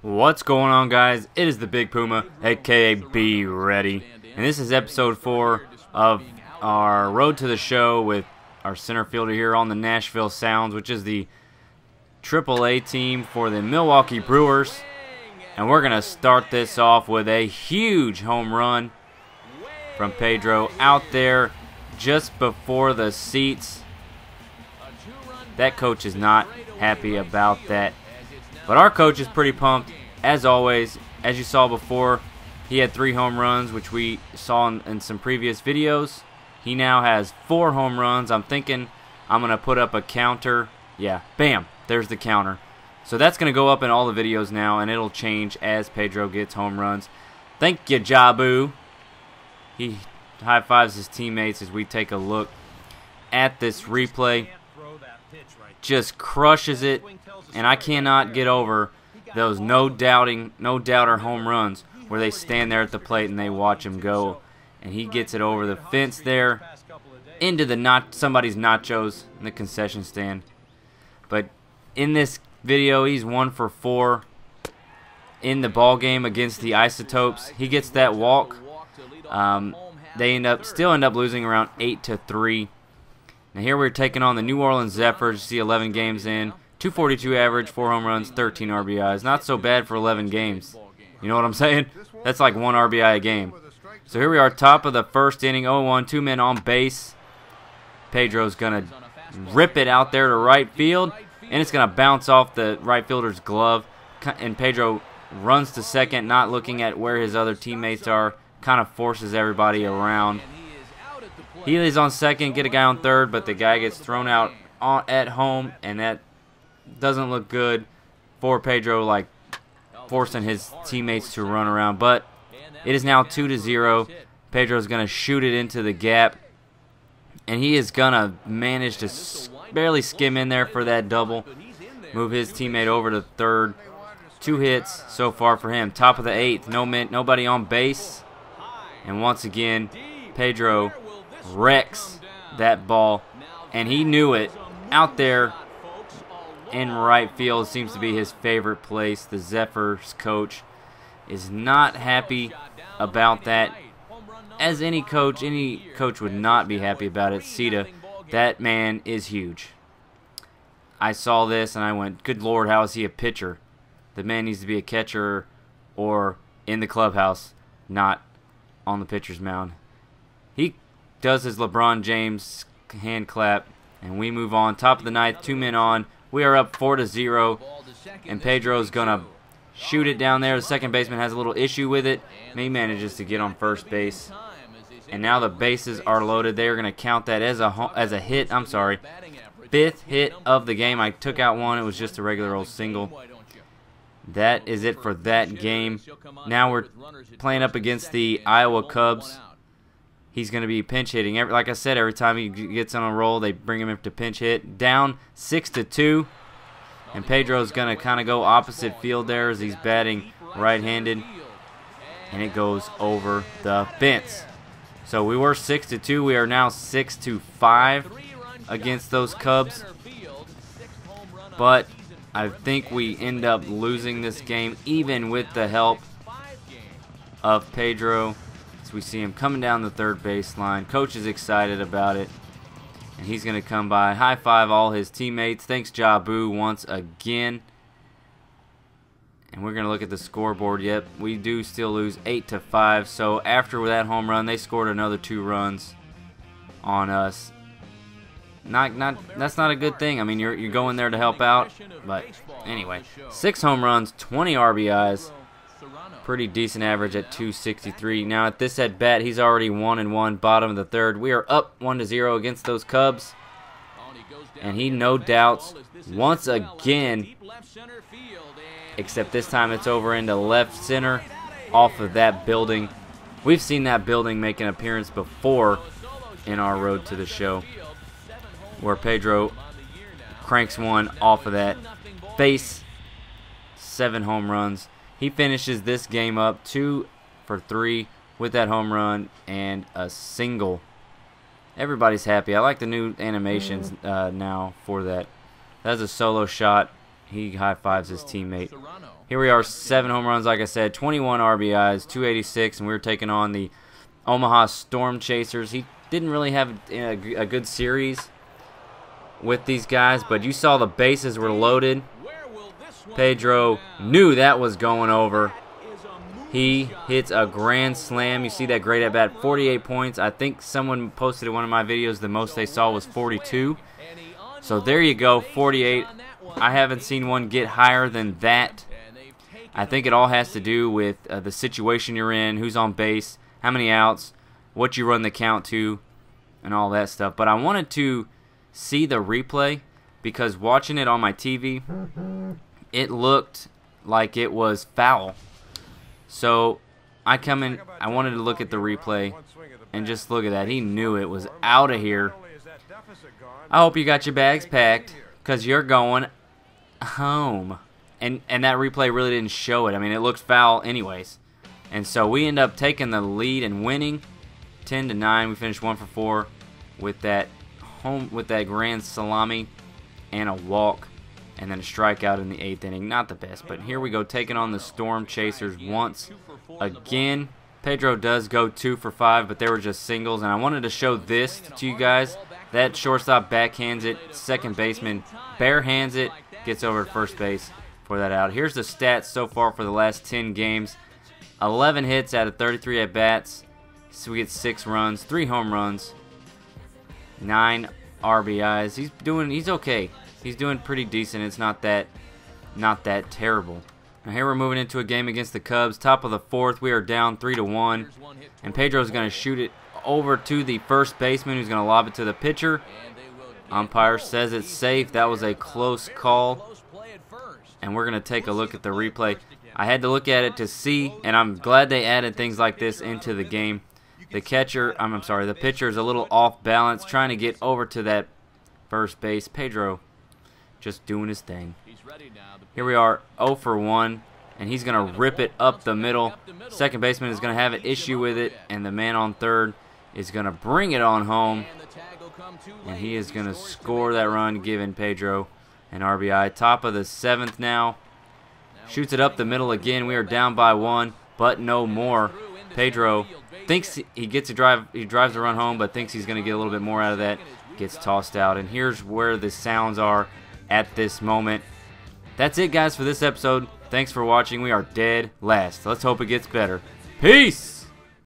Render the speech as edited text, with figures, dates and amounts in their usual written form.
What's going on, guys? It is the Big Puma, aka Be Ready, and this is episode 4 of our Road to the Show with our center fielder here on the Nashville Sounds, which is the AAA team for the Milwaukee Brewers. And we're going to start this off with a huge home run from Pedro out there just before the seats. That coach is not happy about that. But our coach is pretty pumped, as always. As you saw before, he had 3 home runs, which we saw in some previous videos. He now has 4 home runs. I'm thinking I'm going to put up a counter. Yeah, bam, there's the counter. So that's going to go up in all the videos now, and it'll change as Pedro gets home runs. Thank you, Jabu. He high-fives his teammates as we take a look at this replay. Just crushes it, and I cannot get over those no-doubter home runs where they stand there at the plate and they watch him go, and he gets it over the fence there into the somebody's nachos in the concession stand. But in this video, he's 1 for 4 in the ball game against the Isotopes. He gets that walk. They still end up losing around 8-3. Now here we're taking on the New Orleans Zephyrs. You see 11 games in, 242 average, 4 home runs, 13 RBIs. Not so bad for 11 games. You know what I'm saying? That's like 1 RBI a game. So here we are, top of the first inning, 0-1, 2 men on base. Pedro's going to rip it out there to right field, and it's going to bounce off the right fielder's glove. And Pedro runs to second, not looking at where his other teammates are, kind of forces everybody around. He is on second, get a guy on third, but the guy gets thrown out at home, and that doesn't look good for Pedro, like forcing his teammates to run around. But it is now 2-0. Pedro's going to shoot it into the gap, and he is going to manage to barely skim in there for that double, move his teammate over to third. 2 hits so far for him. Top of the 8th, nobody on base, and once again, Pedro wrecks that ball, and he knew it. Out there in right field seems to be his favorite place. The Zephyrs coach is not happy about that, as any coach would not be happy about it. Sita, that man is huge. I saw this and I went, good Lord, how is he a pitcher? The man needs to be a catcher or in the clubhouse, not on the pitcher's mound. He does his LeBron James hand clap, and we move on. Top of the 9th, 2 men on. We are up 4-0, and Pedro's going to shoot it down there. The second baseman has a little issue with it, and he manages to get on first base. And now the bases are loaded. They are going to count that as a hit. I'm sorry, 5th hit of the game. I took out one. It was just a regular old single. That is it for that game. Now we're playing up against the Iowa Cubs. He's going to be pinch hitting. Like I said, every time he gets on a roll, they bring him up to pinch hit. Down 6-2. And Pedro's going to kind of go opposite field there as he's batting right-handed. And it goes over the fence. So we were 6-2. We are now 6-5 against those Cubs. But I think we end up losing this game, even with the help of Pedro. We see him coming down the third baseline. Coach is excited about it, and he's going to come by, high-five all his teammates. Thanks, Jabu, once again. And we're going to look at the scoreboard. Yep, we do still lose 8-5. So after that home run, they scored another 2 runs on us. That's not a good thing. I mean, you're going there to help out, but anyway, 6 home runs, 20 RBIs. Pretty decent average at 263. Now at this at bat, he's already 1-1, bottom of the 3rd. We are up 1-0 against those Cubs, and he no doubts once again, except this time it's over into left center off of that building. We've seen that building make an appearance before in our Road to the Show, where Pedro cranks one off of that face. 7 home runs. He finishes this game up 2 for 3 with that home run and a single. Everybody's happy. I like the new animations now for that. That's a solo shot he high-fives his teammate. Here we are, 7 home runs, like I said, 21 RBIs, 286, and we were taking on the Omaha Storm Chasers. He didn't really have a good series with these guys, but you saw the bases were loaded. Pedro knew that was going over. He hits a grand slam. You see that great at bat, 48 points. I think someone posted in one of my videos the most they saw was 42. So there you go, 48. I haven't seen one get higher than that. I think it all has to do with the situation you're in, who's on base, how many outs, what you run the count to, and all that stuff. But I wanted to see the replay because watching it on my TV, it looked like it was foul. So I come in, I wanted to look at the replay and just look at that. He knew it was out of here. I hope you got your bags packed because you're going home. And that replay really didn't show it. I mean, it looked foul anyways. And so we end up taking the lead and winning 10-9. We finished 1 for 4 with that grand salami and a walk. And then a strikeout in the 8th inning. Not the best, but here we go, taking on the Storm Chasers once again. Pedro does go 2 for 5, but they were just singles. And I wanted to show this to you guys. That shortstop backhands it. Second baseman barehands it. Gets over to first base for that out. Here's the stats so far for the last 10 games. 11 hits out of 33 at-bats. So we get 6 runs, 3 home runs, 9 RBIs. He's okay. He's doing pretty decent. It's not that terrible. Now here we're moving into a game against the Cubs. Top of the 4th, we are down 3-1, and Pedro's going to shoot it over to the first baseman, who's going to lob it to the pitcher. Umpire says it's safe. That was a close call, and we're going to take a look at the replay. I had to look at it to see, and I'm glad they added things like this into the game. The pitcher is a little off balance, trying to get over to that first base. Pedro just doing his thing. Here we are, 0 for 1, and he's going to rip it up the middle. Second baseman is going to have an issue with it, and the man on third is going to bring it on home, and he is going to score that run, giving Pedro an RBI. Top of the 7th now. Shoots it up the middle again. We are down by 1, but no more. Pedro thinks he gets a drive. He drives the run home, but thinks he's going to get a little bit more out of that. Gets tossed out, and here's where the sounds are at this moment. That's it, guys, for this episode. Thanks for watching. We are dead last. Let's hope it gets better. Peace!